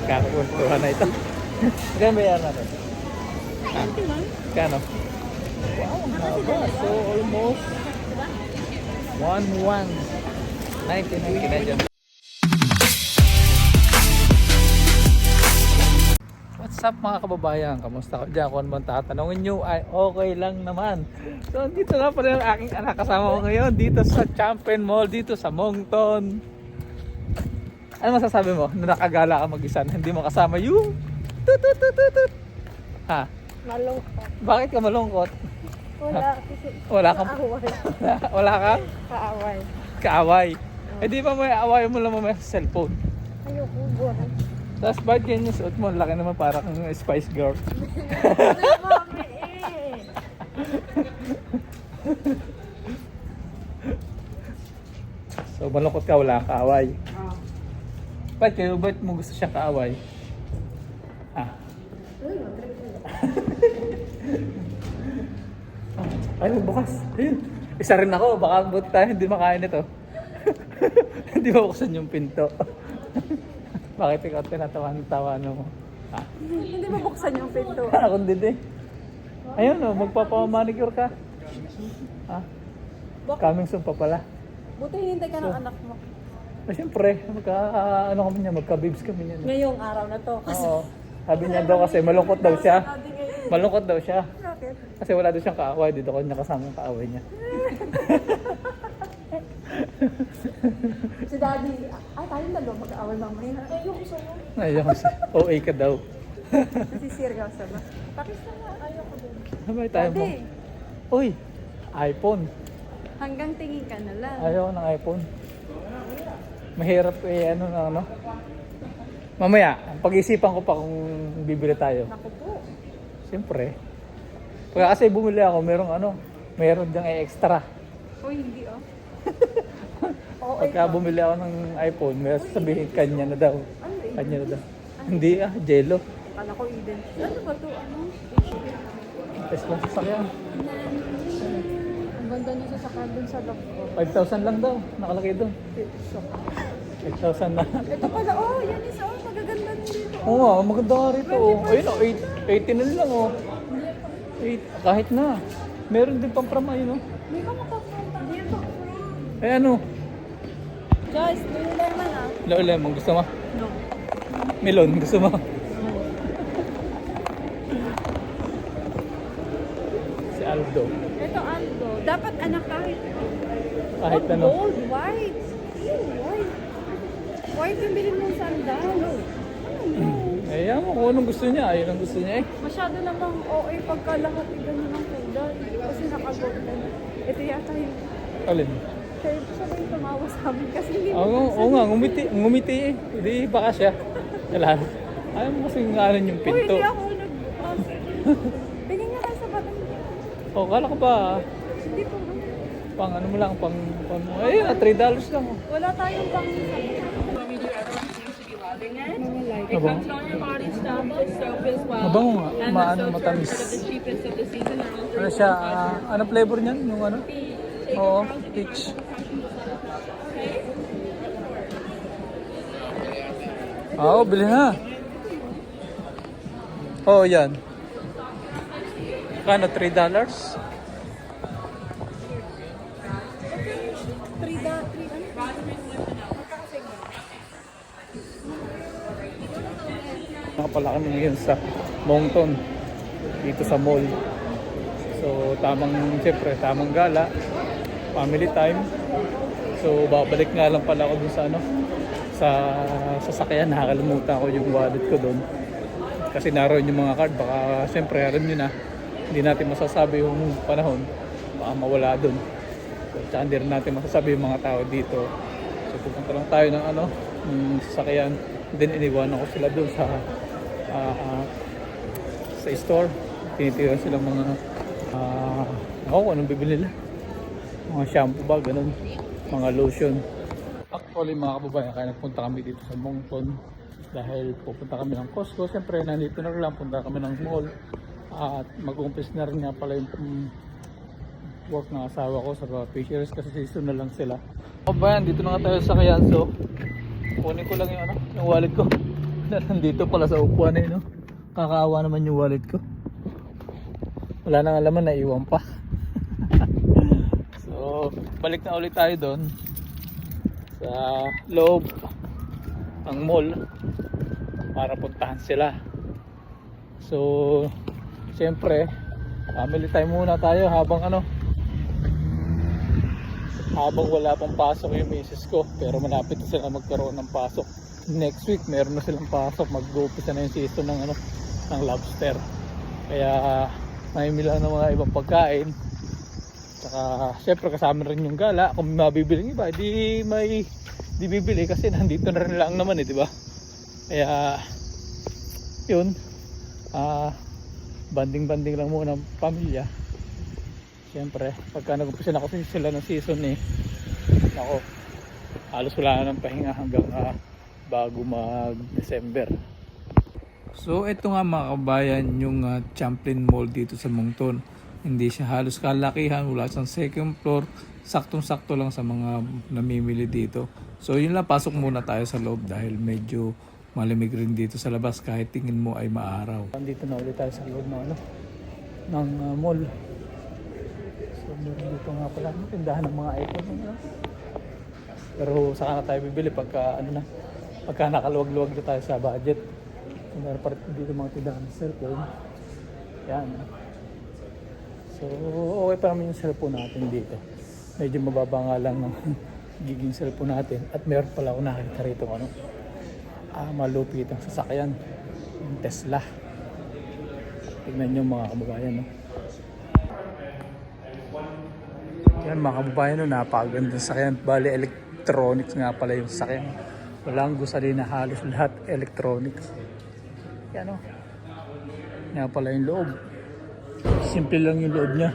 Kakapuntuhan na ito. Magkano bayaran natin? Kano? Wow, ang haba. So, almost 1,199 na dyan. What's up mga kababayan? Kamusta ka dyan? Kung man tatanungin nyo ay okay lang naman. So, dito nga pala yung aking anak. Kasama ko ngayon dito sa Champion Mall, dito sa Moncton. Ano masasabi mo? Na nakagala ka mag-isa na hindi mo kasama yung tut. Ha? Malungkot. Bakit ka malungkot? Wala. Kasi Wala kang kaaway. wala kang Kaaway. kaaway. Eh di ba may away mo lang mamaya sa cellphone? Ayoko, boring. Tapos bakit ganyan yung suot mo? Laki naman para kang Spice Girl. Mami eh. So malungkot ka, wala kang kaaway. Ba't kayo? Ba't mo gusto siya kaaway? Ha? Ay, bukas. Ayun. Isa rin ako. Baka buti tayo hindi makain ito. Hindi mabuksan yung pinto. Bakit ikaw tinatawan-tawan mo? Ha? Hindi mabuksan yung pinto. Ako din eh. Ayun o, magpapamanicure ka. Ha? Coming soon pa pala. Buti hinintay ka ng anak mo. Siyempre, ano kami niya, magka-babes kami niya. Ngayong araw na to. Kasi Oo. Sabi niya daw kasi malungkot daw siya. Malungkot daw siya. bakit? Kasi wala daw siyang kaaway. Dito ko niya kasama yung kaaway niya. Si daddy, tayong dalawa mag-aaway mamaya. Ayoko sa'yo. Ayun kasi, OA ka daw. Kasi seryoso ba? Pakis na nga, ayoko din. Sabay tayo mo. Daddy, Uy, iPhone. hanggang tingin ka na lang. Ayaw ko ng iPhone. Mahirap eh, ano na ano. Mamaya, pag-isipan ko pa kung bibili tayo. Naku po. Siyempre. Pagka kasi bumili ako, meron diyang extra. Uy, hindi oh. Oo, Pagka bumili ako ng iPhone, may sasabihin kanya na daw. Kanya na daw. Hindi Jello. Kala ko Eden. Ano ba to? Ano? Test lang sasakyan. Ang ganda niya sa sakal dun sa lock ko. 5,000 lang daw, nakalagay doon. 5,000 na. Ito pala, oh, yan isa, oh, magaganda din dito. Oo nga, maganda nga rito. Oh. Ayun o, 80 na lang oh. 8, kahit na. Meron din pang pram ayun oh. Hindi ka makapunta. Hindi pa. Eh ano? Guys, may lemon ah. Lemon, gusto mo? No. Melon, gusto mo? Si Aldo. Ito Aldo. Dapat anak Kahit ano. Gold, white. Ew, white. White yung bilhin mong sandal. Ano no? Eh, yan mo kung anong gusto niya. Ayun ang gusto niya eh. Masyado namang OA pagka lahat ay ganun ang kulay. Kasi naka-gold na. Ito yata yung... Alin? Kaya siya ba yung tumawa sa amin? Kasi hindi mo Oo nga, ngumiti eh. Hindi baka siya. Kailangan. Ayaw mo kasing ngalan yung Uy, pinto. hindi ako nag-pass. Tingin niya kayo sa batang. O, kala ko ba, Hindi po. pang ano mo lang, ayun $3 lang oh. Wala tayong pang... Mabango. Comes on your body style, soap as well. Mabango nga, And maano, the soaps are matamis. sort of the cheapest of the season. They're all Ano siya, ano flavor niyan? Yung ano? Oo, peach. Oo, bili na. Oo, yan. Kano, $3? 3 Nakapala kami ngayon sa Moncton, dito sa mall. So siyempre tamang gala, family time. So babalik nga lang pala ako dun sa sa sasakyan. Nakakalimutan ko yung wallet ko doon. Kasi naroon yung mga card, baka siyempre alam nyo na, hindi natin masasabi yung panahon, baka mawala doon. So tsaka hindi rin natin masasabi yung mga tao dito. So pupunta lang tayo ng sasakyan. Then iniwanan ko sila doon sa store. Tinitira sila mga anong bibili nila, mga shampoo ba, ganun, mga lotion. Actually mga kababayan, kaya nagpunta kami dito sa Moncton dahil pupunta kami ng Costco. Siyempre nandito na lang, punta kami ng mall at mag-umpis na rin nga pala yung work ng asawa ko sa Fisheries kasi season na lang sila. Kababayan, dito na nga tayo sa Kayanso. Kunin ko lang yung wallet ko. Nandito pala sa upuan eh, no? Kakaawa naman yung wallet ko. Wala nang alaman, naiwan pa. So, balik na ulit tayo doon sa loob ng mall para puntahan sila. So, siyempre, family time muna tayo habang habang wala pang pasok yung misis ko, pero malapit na sila magkaroon ng pasok. Next week meron na silang pasok, mag-uumpisa na yung season ng lobster. Kaya mamimili ng mga ibang pagkain. Saka syempre kasama rin yung gala. Kung mabibili ng iba, di bibili kasi nandito na rin lang naman di ba? Kaya yun, banding lang muna ng pamilya. Syempre pagka nag-umpisa na kasi sila ng season ako, halos wala na ng pahinga hanggang bago mag-December. So ito nga mga kabayan yung Champlain Mall dito sa Moncton. Hindi siya halos kalakihan, wala siyang second floor, saktong-sakto lang sa mga namimili dito. So yun lang, pasok muna tayo sa loob dahil medyo malamig rin dito sa labas kahit tingin mo ay maaraw. Dito na ulit tayo sa loob ng mall. So meron dito nga pala tindahan ng mga iPhone. Pero saka na tayo bibili pagka pagka nakaluwag-luwag na tayo sa budget. Meron pa rin dito mga tindahan ng cellphone. Yan. So okay pa naman yung cellphone natin dito. Medyo mababa nga lang ng giging cellphone natin. At meron pala ako nakakita rito malupit ang sasakyan, yung Tesla. Tignan nyo mga kababayan yan mga kababayan napakaganda ng sasakyan. Bali electronics nga pala yung sasakyan. Walang gusalina, halos lahat electronics. Yan nga pala yung loob. Simple lang yung loob niya.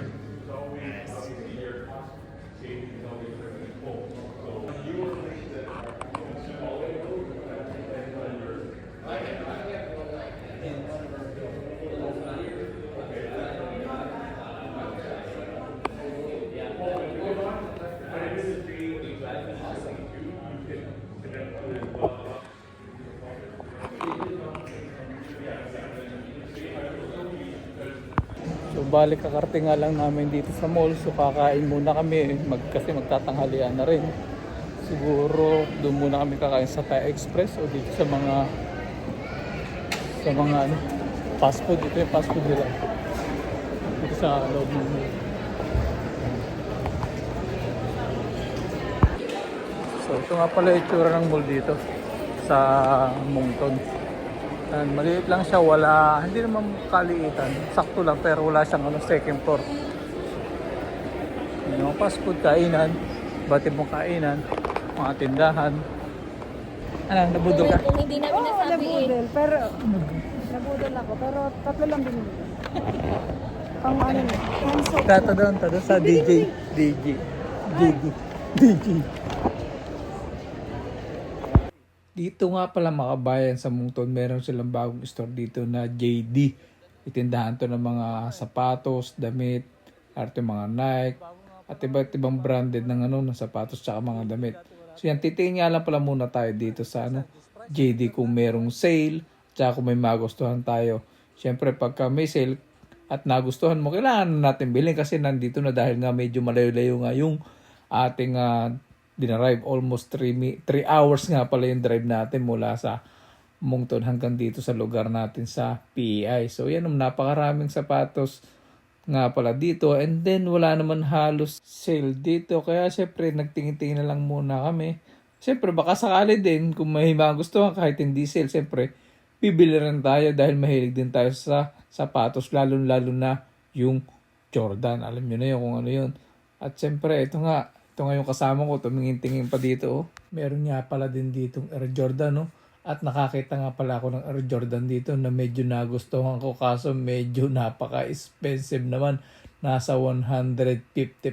So balik kakarte nga lang namin dito sa mall. So kakain muna kami kasi magtatanghalian na rin. Siguro doon muna kami kakain sa Thai Express o dito sa mga fast food. Ito yung fast food nila dito sa loob ng mall. So ito nga pala yung itsura ng mall dito sa Moncton. Maliit lang siya, hindi naman kaliitan, sakto lang, pero wala siyang second floor. Yung fast food, kainan, bati mong kainan, mga tindahan. Nabudol ka? Kung hindi namin nasabi Nabudol ako, pero tatlo lang binili. Pang cancel. Tata sa DJ. Dito nga pala mga kabayan sa Moncton, meron silang bagong store dito na JD. Itindahan to ng mga sapatos, damit, at mga Nike, at iba't ibang branded ng sapatos tsaka mga damit. So yan, titingin nga lang pala muna tayo dito sa JD kung merong sale, tsaka kung may magustuhan tayo. Siyempre pagka may sale at nagustuhan mo, kailangan natin bilhin kasi nandito na dahil nga medyo malayo-layo nga yung ating dinarive. Almost 3 hours nga pala yung drive natin mula sa Moncton hanggang dito sa lugar natin sa PEI. So yan, napakaraming sapatos nga pala dito. And then wala naman halos sale dito. Kaya syempre nagtingin-tingin na lang muna kami. Syempre baka sakali din kung may magustuhan kahit hindi sale. Syempre bibili rin tayo dahil mahilig din tayo sa sapatos. Lalo na yung Jordan. Alam nyo na yun kung ano yun. At syempre ito nga yung kasama ko, tumingin-tingin pa dito. Meron nga pala din ditong Air Jordan. At nakakita nga pala ako ng Air Jordan dito na medyo nagustuhan ko. Kaso medyo napaka-expensive naman. Nasa 150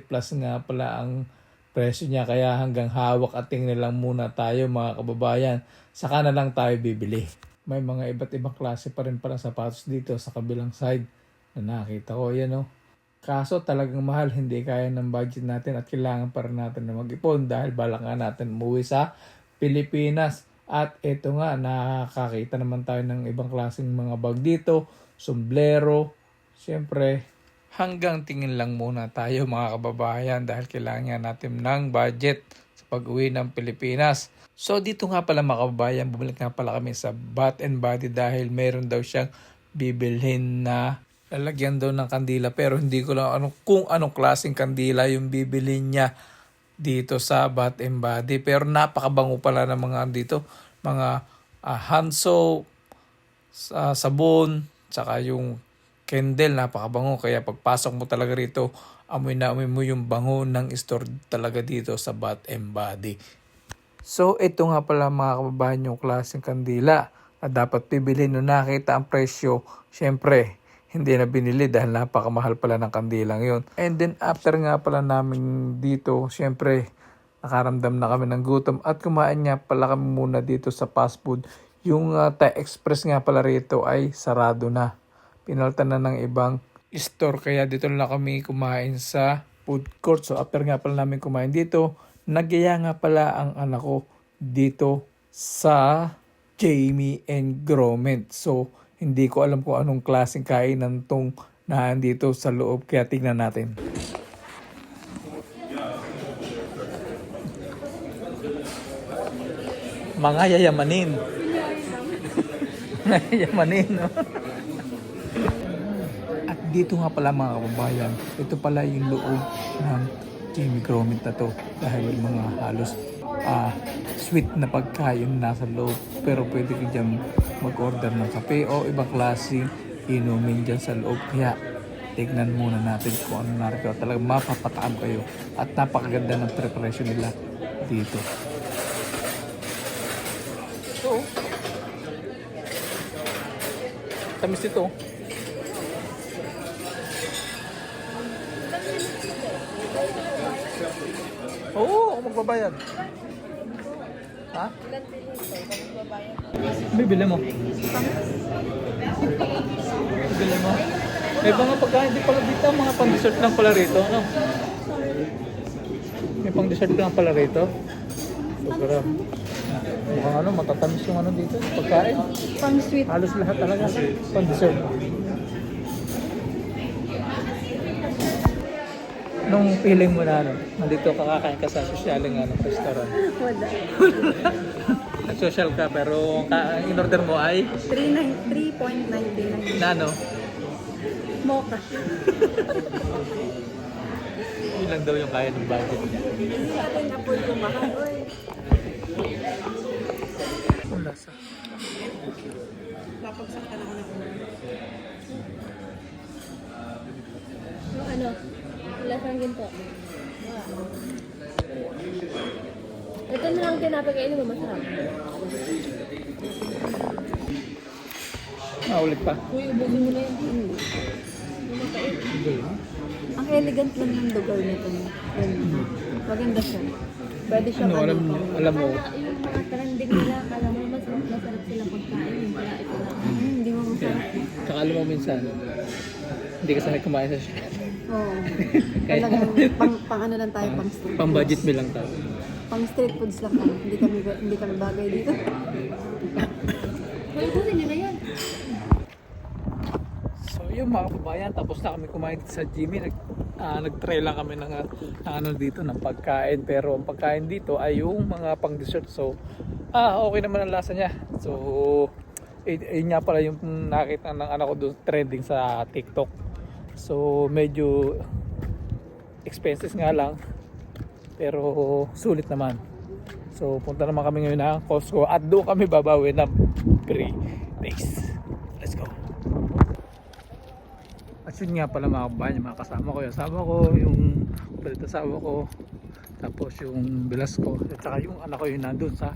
plus nga pala ang presyo niya. Kaya hanggang hawak at tingin lang muna tayo mga kababayan. Saka na lang tayo bibili. May mga iba't ibang klase pa rin pala sapatos dito sa kabilang side na nakita ko. Yan Kaso talagang mahal, hindi kaya ng budget natin at kailangan pa rin natin na mag-ipon dahil balak nga natin umuwi sa Pilipinas. At ito nga, nakakita naman tayo ng ibang klaseng mga bag dito, sombrero. Siyempre, hanggang tingin lang muna tayo mga kababayan dahil kailangan natin ng budget sa pag-uwi ng Pilipinas. So dito nga pala mga kababayan, bumalik nga pala kami sa Bath and Body dahil meron daw siyang bibilhin na lalagyan daw ng kandila, pero hindi ko lang kung anong klaseng kandila yung bibilhin niya dito sa Bath and Body. Pero napakabango pala ng mga dito, mga hand soap, sabon, saka yung candle, napakabango. Kaya pagpasok mo talaga rito, amoy na amoy mo yung bango ng store talaga dito sa Bath and Body. So ito nga pala mga kababayan yung klaseng kandila na dapat bibili. Nung nakita ang presyo, syempre hindi na binili dahil napakamahal pala ng kandilang yun. And then after nga pala namin dito, syempre nakaramdam na kami ng gutom at kumain nga pala kami muna dito sa fast food. Yung Thai Express nga pala rito ay sarado na. Pinalitan na ng ibang store, kaya dito na kami kumain sa food court. So after nga pala namin kumain dito, nagyaya nga pala ang anak ko dito sa Jamie and Gromit. So hindi ko alam kung anong klaseng kainan tong nandito sa loob, kaya tingnan natin. Mga yayamanin. Mga yayamanin, no? At dito nga pala mga kababayan, ito pala yung loob ng Jamie Gromit na to. Dahil mga halos sweet na pagkain nasa loob. Pero pwede ka dyan mag-order ng kape o ibang klaseng inumin dyan sa loob. Kaya tignan muna natin kung ano narito. Talaga mapapataan kayo. At napakaganda ng preparation nila dito. So, tamis ito. Oo, magbabayad. Ha? Bibili mo. Bibili mo. May mga pagkain din pala dito, mga pang-dessert lang pala rito, no? May pang-dessert lang pala rito. Sobra. Mukhang matatamis yung dito, pagkain. Pang-sweet. Halos lahat talaga, pang-dessert. Nung feeling mo na nandito ka kakain ka sa sosyaling restaurant. Wala. Nag-social ka pero ang in-order mo ay 3.99. na ano? Mocha. Yun lang daw yung kaya ng budget niya. Hindi natin afford yung mahal. Oy. Ang lasa. Papagsaktan ako ng yung ano? Lasang ginto. Ito na lang tinapakainin mo, masarap. Ulit pa. Uy, ubusin mo na yun. Ang elegant lang yung lugar nito. Maganda siya. Pwede siya Alam mo. Yung mga trending nila, kala mo masarap sila pagkain. Yung pala ito lang. Hindi mo masarap. Tsaka alam mo minsan, hindi ka sanay kumain sa shop. Oo. Talagang pang ano lang tayo, pang street Pang budget foods. meal lang tayo. Pang street foods lang tayo. Hindi kami bagay dito. May kunin nyo na yan. So yung mga kababayan, tapos na kami kumain sa Jimmy. Nag-try lang kami ng dito ng pagkain. Pero ang pagkain dito ay yung mga pang dessert. So okay naman ang lasa niya. So yun nga pala yung nakita ng anak ko doon trending sa TikTok. So medyo expenses nga lang, pero sulit naman. So punta naman kami ngayon ng Costco at doon kami babawi ng 3 days. Let's go. At yun nga pala mga kabayan, mga kasama ko, yung asawa ko, yung balit asawa ko, tapos yung bilas ko, at saka yung anak ko yung nandun sa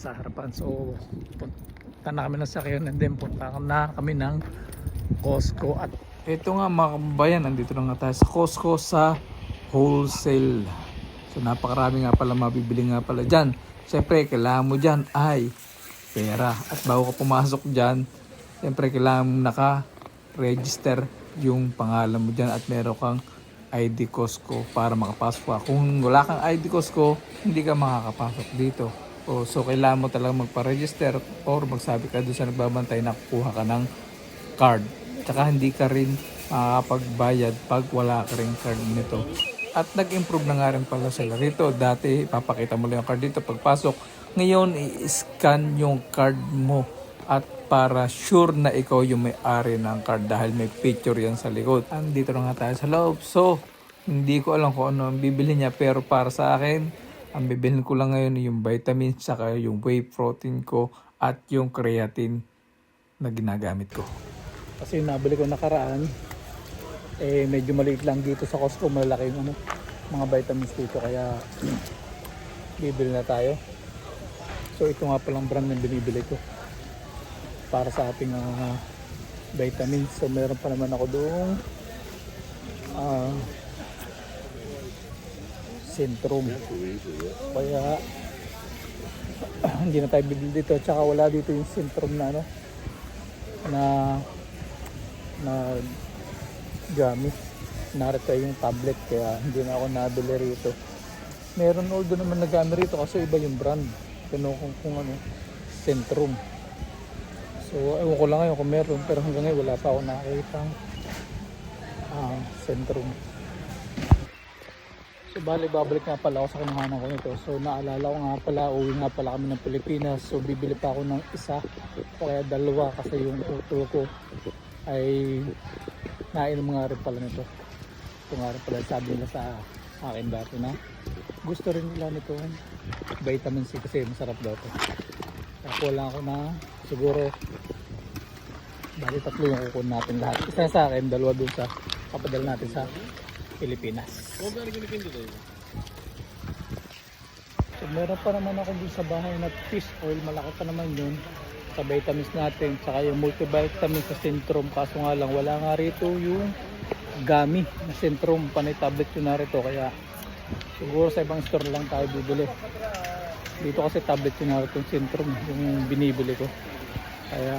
harapan. So punta na kami ng sakyan and then punta na kami ng Costco. At ito nga mga kabayan, nandito na nga tayo sa Costco sa wholesale. So napakarami nga pala mabibili nga pala dyan. Siyempre kailangan mo dyan ay pera. At bago ka pumasok dyan, siyempre kailangan mo naka-register yung pangalan mo dyan at meron kang ID Costco para makapasok ka. Kung wala kang ID Costco, hindi ka makakapasok dito. So kailangan mo talaga magpa-register or magsabi ka doon sa nagbabantay na kukuha ka ng card. Tsaka hindi ka rin makakapagbayad pag wala ka rin card nito. At nag-improve na nga rin pala sila rito. Dati ipapakita mo lang yung card dito pagpasok. Ngayon i-scan yung card mo at para sure na ikaw yung may-ari ng card dahil may picture yan sa likod. Andito na nga tayo sa loob. So hindi ko alam kung ano ang bibili niya pero para sa akin ang bibilhin ko lang ngayon yung vitamins saka yung whey protein ko at yung creatine na ginagamit ko. Kasi nabili ko nakaraan medyo maliit lang dito sa Costco, malaki yung mga vitamins dito kaya bibili na tayo. So ito nga palang brand ng binibili ko para sa ating vitamins. So meron pa naman ako doong Centrum. Kaya hindi na tayo bibili dito. Tsaka wala dito yung Centrum na na gamit. Narito yung tablet kaya hindi na ako nabili rito. Meron although naman na gamit rito kasi iba yung brand. Kung Centrum. So ewan ko lang ngayon kung meron pero hanggang ngayon wala pa ako nakakita Centrum. So bali babalik nga pala ako sa kinuhanan ko nito. So naalala ko nga pala, uwi nga pala kami ng Pilipinas. So bibili pa ako ng isa o kaya dalawa kasi yung utol ko ay nainom nga rin pala nito. Ito nga rin pala sabi nila sa akin dati na gusto rin nila nito vitamin C kasi masarap daw ito. Kaya lang ako na siguro bali 3 yung kukunin natin lahat. Isa sa akin, 2 dun sa kapadala natin sa Pilipinas. So meron pa naman ako dun sa bahay na fish oil, malaki pa naman yun sa vitamins natin, saka yung multivitamin sa Centrum. Kaso nga lang wala nga rito yung gummy na Centrum, panay tablet yun na rito, kaya siguro sa ibang store lang tayo bibili. Dito kasi tablet yun na rito yung Centrum yung binibili ko, kaya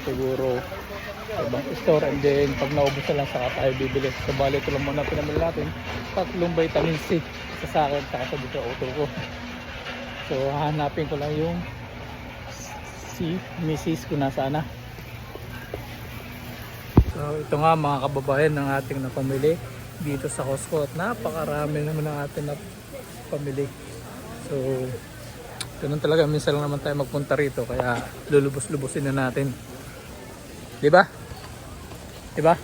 siguro sa ibang store and then pag naubos na lang saka tayo bibili. So bali ito lang muna pinamili natin, 3 vitamin C sa akin saka sa dito utol ko. So hahanapin ko lang yung si Mrs. ko nasana. So ito nga mga kababayan ng ating napamili dito sa Costco at napakarami naman ng ating napamili. So ganun talaga, minsan lang naman tayo magpunta rito kaya lulubos-lubusin na natin. Diba? Diba?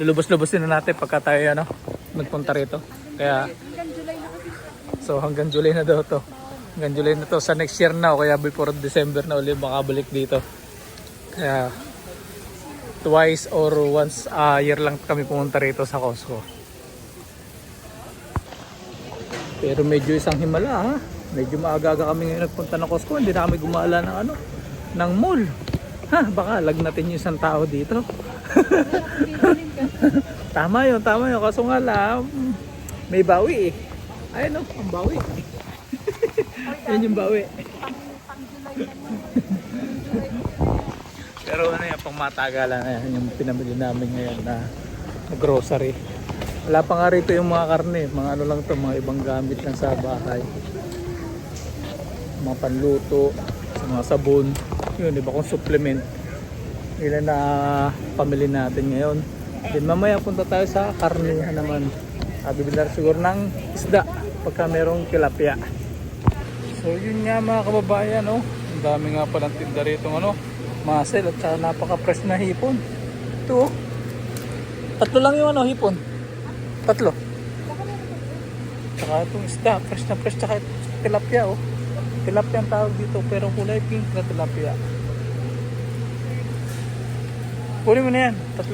Lulubos-lubusin na natin pagka tayo nagpunta rito. Kaya so hanggang July na daw to. Hanggang July na to. Sa next year na o kaya before December na ulit makabalik dito. Kaya twice or once a year lang kami pumunta rito sa Costco. Pero medyo isang himala ha. Medyo maaga-aga kami ngayon nagpunta ng Costco. Hindi na kami gumala ng mall. Ha, baka lagnatin yung isang tao dito. Tama yun. Kaso nga lang, may bawi eh. Ayun o, ang bawi. Yan yung bawi. Pero ano yan, pang matagalan na yan, yung pinamili namin ngayon na grocery. Wala pa nga rito yung mga karne. Mga ano lang to, mga ibang gamit lang sa bahay. Mga panluto, mga sabon. Yun, iba kong supplement nila na pamili natin ngayon. Then mamaya punta tayo sa karnihan naman. Bibili siguro ng isda pagka merong tilapia. So yun nga mga kababayan, ang dami nga palang tinda rito muscle at saka napaka-fresh na hipon. Ito 3 lang yung hipon. 3. Saka itong isda, fresh na fresh, saka tilapia tilapia ang tawag dito pero kulay pink na tilapia. Kunin mo na yan, 3.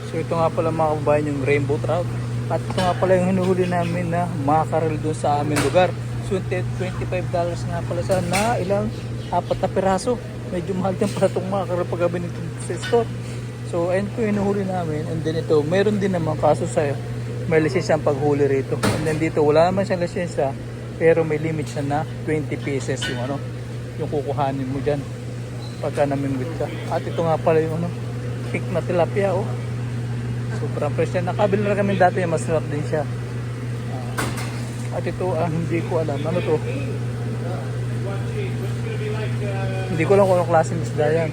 So ito nga pala mga kababayan yung rainbow trout. At ito nga pala yung hinuhuli namin na mackerel doon sa aming lugar. So $25 nga pala sa na ilang 4 na piraso. Medyo mahal din pala itong mackerel pag gabi nito sa store. So ayun po yung hinuhuli namin. And then ito, meron din naman kaso sa may lisensya ang paghuli rito. And then dito wala naman siyang lisensya pero may limit siya na 20 pieces yung yung kukuhanin mo dyan pagka namimit ka. At ito nga pala yung pink na tilapia sobrang fresh yan. Nakabili na kami dati, masarap din siya. At ito, hindi ko alam. Ano to? Hindi ko alam kung anong klaseng isda yan.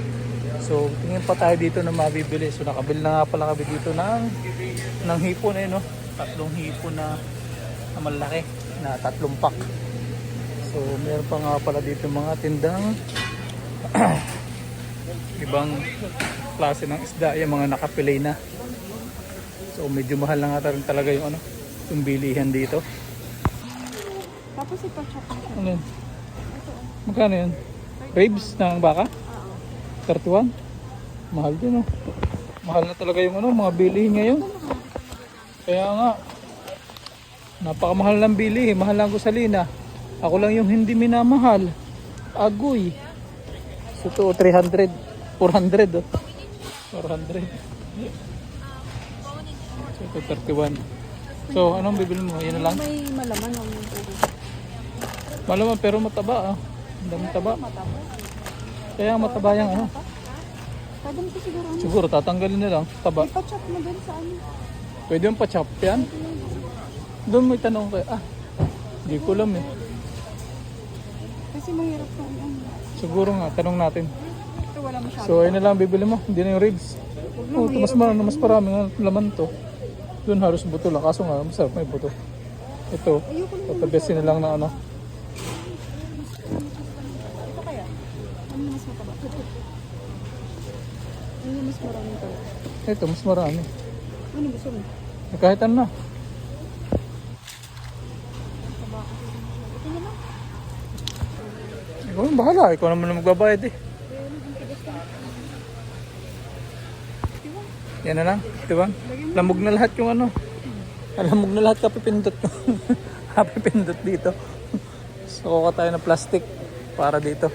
So, tingin pa tayo dito na mabibili. So, nakabili na nga pala kami dito ng hipon eh, no? 3 hipon na malaki na 3 pack. So, meron pa nga pala dito mga tindang ibang klase ng isda, yung mga nakapilay na. So, medyo mahal na nga rin talaga yung yung bilihan dito. Tapos ipa-chop mo siya. Ano yun? Magkano yun? Ribs ng baka? 31? Mahal din, oh. Mahal na talaga yung mga bilihin ngayon. Kaya nga, napakamahal ng bilihin. Mahal lang gusalina. Ako lang yung hindi minamahal. Agoy. So ito, 300. 400, oh. 400. So ito, 31. So, anong bibili mo? Yan na lang? May malaman ang tubig. Malaman, pero mataba, ah. Ang daming taba. Kaya mataba yung Pwede mo ito siguro. Siguro, tatanggalin na lang. Taba. Ipa-chop mo din sa ano. Pwede yung pa-chop yan? Doon mo itanong kayo. Hindi ko alam eh. Kasi mahirap sa ano. Siguro nga, tanong natin. Ito wala masyado. So, ayun na lang bibili mo. Hindi na yung ribs. Oh, ito mas marami nga laman to. Doon halos buto lang. Kaso nga, masarap may buto. Ito, tatabesin na lang na Ito kaya? Ano mas mataba? Ano mas marami to? Ito, mas marami. Ano gusto mo? Kahit ano na. Ito na lang. Ikaw yung bahala. Ikaw naman na magbabayad eh. Yan na lang. Diba? Lamog na lahat yung Lamog na lahat kapipindot ko. Kapipindot dito. So, kuha tayo ng plastic para dito.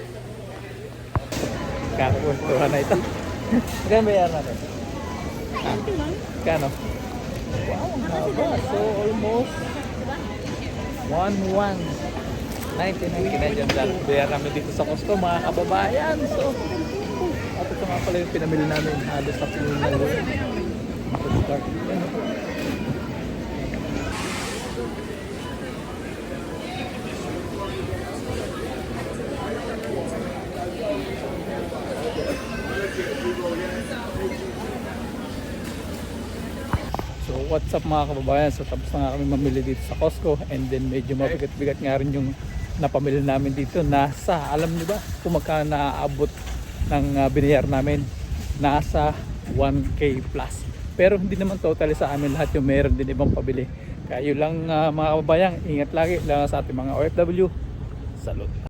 Kakuntuhan na ito. Magkano bayaran natin? Ito lang. Kano? Wow, ang haba. So, almost 1,199 Canadian dollars. Bayaran namin dito sa Costco, mga kababayan. So, at ito nga pala yung pinamili namin. Halos sa pinamili namin. Start. So what's up mga kababayan, so tapos na nga kami mamili dito sa Costco, and then medyo mabigat-bigat nga rin yung napamili namin dito. Nasa, alam niyo ba kung magkano naaabot ng binayar namin? Nasa 1K plus. Pero hindi naman totally sa amin lahat, yung meron din ibang pabili. Kaya yun lang mga kababayan, ingat lagi lang sa ating mga OFW. Salud.